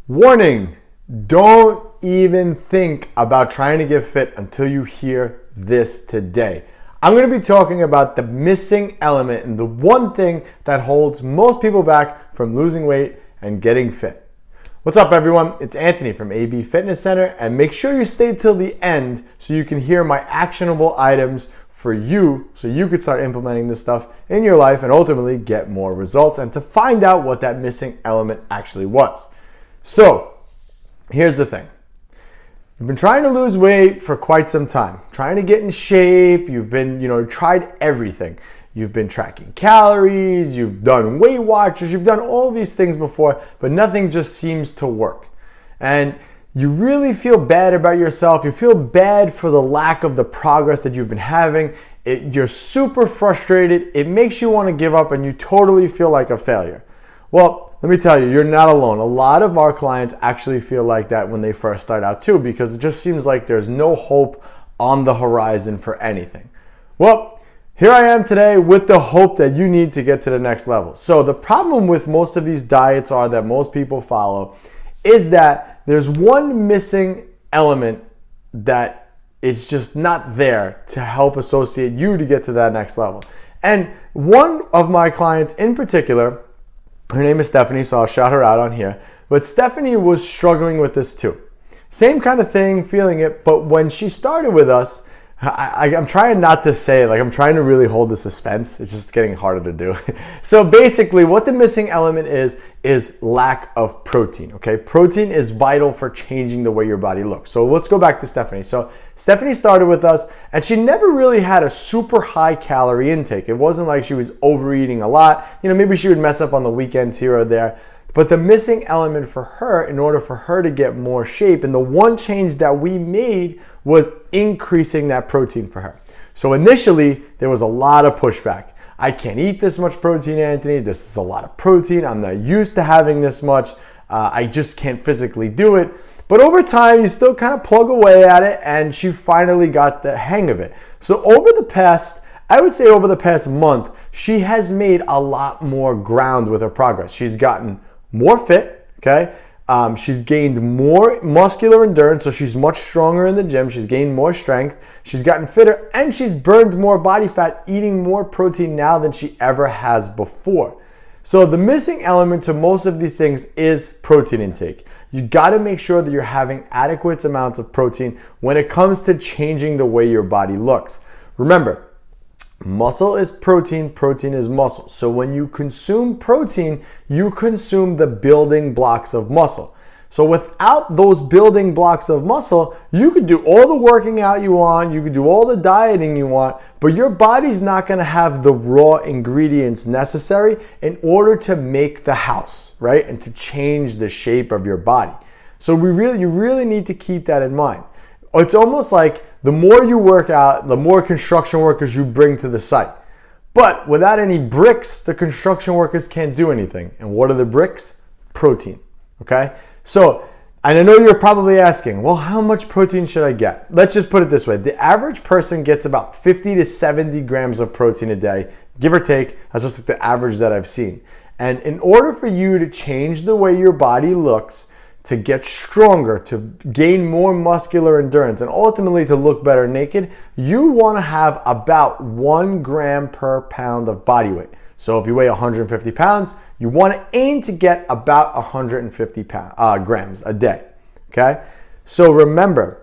Warning, don't even think about trying to get fit until you hear this today. I'm going to be talking about the missing element and the one thing that holds most people back from losing weight and getting fit. What's up, everyone? It's Anthony from AB Fitness Center, and make sure you stay till the end so you can hear my actionable items for you so you could start implementing this stuff in your life and ultimately get more results and to find out what that missing element actually was. So, here's the thing. You've been trying to lose weight for quite some time, trying to get in shape. You've been, tried everything. You've been tracking calories, you've done Weight Watchers, you've done all these things before, but nothing just seems to work. And you really feel bad about yourself. You feel bad for the lack of the progress that you've been having. You're super frustrated. It makes you want to give up and you totally feel like a failure. Well, let me tell you, you're not alone. A lot of our clients actually feel like that when they first start out too, because it just seems like there's no hope on the horizon for anything. Well, here I am today with the hope that you need to get to the next level. So the problem with most of these diets that most people follow is that there's one missing element that is just not there to help associate you to get to that next level. And one of my clients in particular, her name is Stephanie, so I'll shout her out on here. But Stephanie was struggling with this too. Same kind of thing, feeling it, but when she started with us, I'm trying not to say it, I'm trying to really hold the suspense. It's just getting harder to do. So basically, what the missing element is lack of protein, okay? Protein is vital for changing the way your body looks. So let's go back to Stephanie. So Stephanie started with us, and she never really had a super high calorie intake. It wasn't like she was overeating a lot. Maybe she would mess up on the weekends here or there. But the missing element for her, in order for her to get more shape, and the one change that we made was increasing that protein for her. So initially, there was a lot of pushback. I can't eat this much protein, Anthony. This is a lot of protein. I'm not used to having this much. I just can't physically do it. But over time, you still kind of plug away at it, and she finally got the hang of it. So over the past month, she has made a lot more ground with her progress. She's gotten more fit, okay? She's gained more muscular endurance, so she's much stronger in the gym. She's gained more strength. She's gotten fitter, and she's burned more body fat, eating more protein now than she ever has before. So the missing element to most of these things is protein intake. You gotta make sure that you're having adequate amounts of protein when it comes to changing the way your body looks. Remember, muscle is protein, protein is muscle. So when you consume protein, you consume the building blocks of muscle. So without those building blocks of muscle, you could do all the working out you want, you could do all the dieting you want, but your body's not gonna have the raw ingredients necessary in order to make the house, right? And to change the shape of your body. So you really need to keep that in mind. It's almost like the more you work out, the more construction workers you bring to the site. But without any bricks, the construction workers can't do anything. And what are the bricks? Protein, okay? So, and I know you're probably asking, well, how much protein should I get? Let's just put it this way. The average person gets about 50 to 70 grams of protein a day, give or take. That's just like the average that I've seen. And in order for you to change the way your body looks, to get stronger, to gain more muscular endurance, and ultimately to look better naked, you want to have about 1 gram per pound of body weight. So if you weigh 150 pounds, you want to aim to get about 150 grams a day, okay? So remember,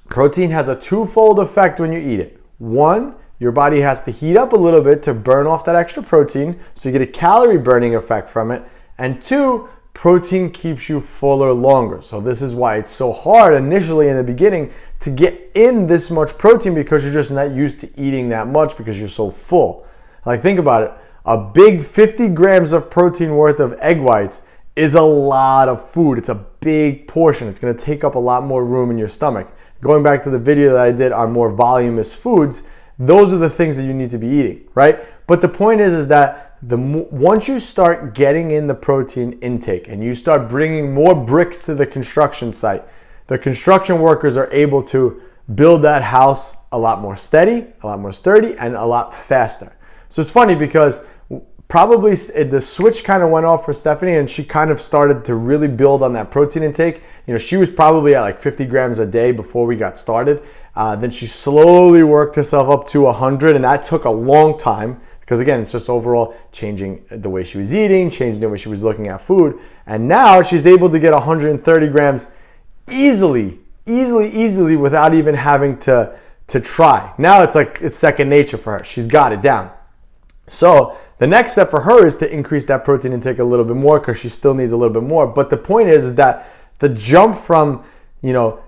protein has a twofold effect when you eat it. One, your body has to heat up a little bit to burn off that extra protein, so you get a calorie burning effect from it. And two, protein keeps you fuller longer. So this is why it's so hard initially in the beginning to get in this much protein, because you're just not used to eating that much because you're so full. Think about it. A big 50 grams of protein worth of egg whites is a lot of food. It's a big portion. It's going to take up a lot more room in your stomach. Going back to the video that I did on more voluminous foods, those are the things that you need to be eating, right? But the point is that once you start getting in the protein intake and you start bringing more bricks to the construction site, the construction workers are able to build that house a lot more steady, a lot more sturdy, and a lot faster. So it's funny because probably the switch kind of went off for Stephanie, and she kind of started to really build on that protein intake. You know, she was probably at like 50 grams a day before we got started. Then she slowly worked herself up to 100, and that took a long time because, again, it's just overall changing the way she was eating, changing the way she was looking at food. And now she's able to get 130 grams easily without even having to try. Now it's like it's second nature for her. She's got it down. So the next step for her is to increase that protein intake a little bit more because she still needs a little bit more. But the point is that the jump from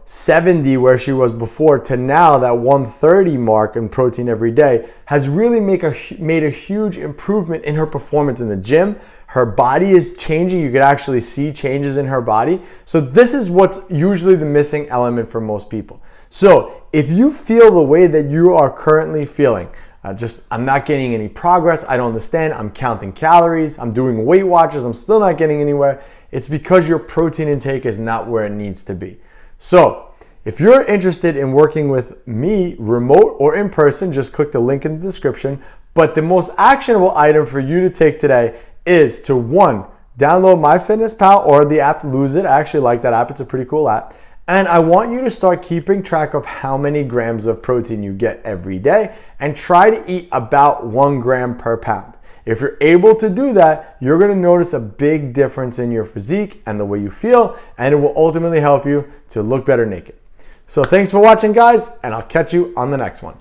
70 where she was before to now that 130 mark in protein every day has really made a huge improvement in her performance in the gym. Her body is changing. You could actually see changes in her body. So this is what's usually the missing element for most people. So if you feel the way that you are currently feeling, I'm not getting any progress, I don't understand, I'm counting calories, I'm doing Weight Watchers, I'm still not getting anywhere, it's because your protein intake is not where it needs to be. So if you're interested in working with me, remote or in person, just click the link in the description. But the most actionable item for you to take today is to, one, download myfitnesspal or the app Lose It. I actually like that app, it's a pretty cool app. And I want you to start keeping track of how many grams of protein you get every day and try to eat about 1 gram per pound. If you're able to do that, you're gonna notice a big difference in your physique and the way you feel, and it will ultimately help you to look better naked. So thanks for watching, guys, and I'll catch you on the next one.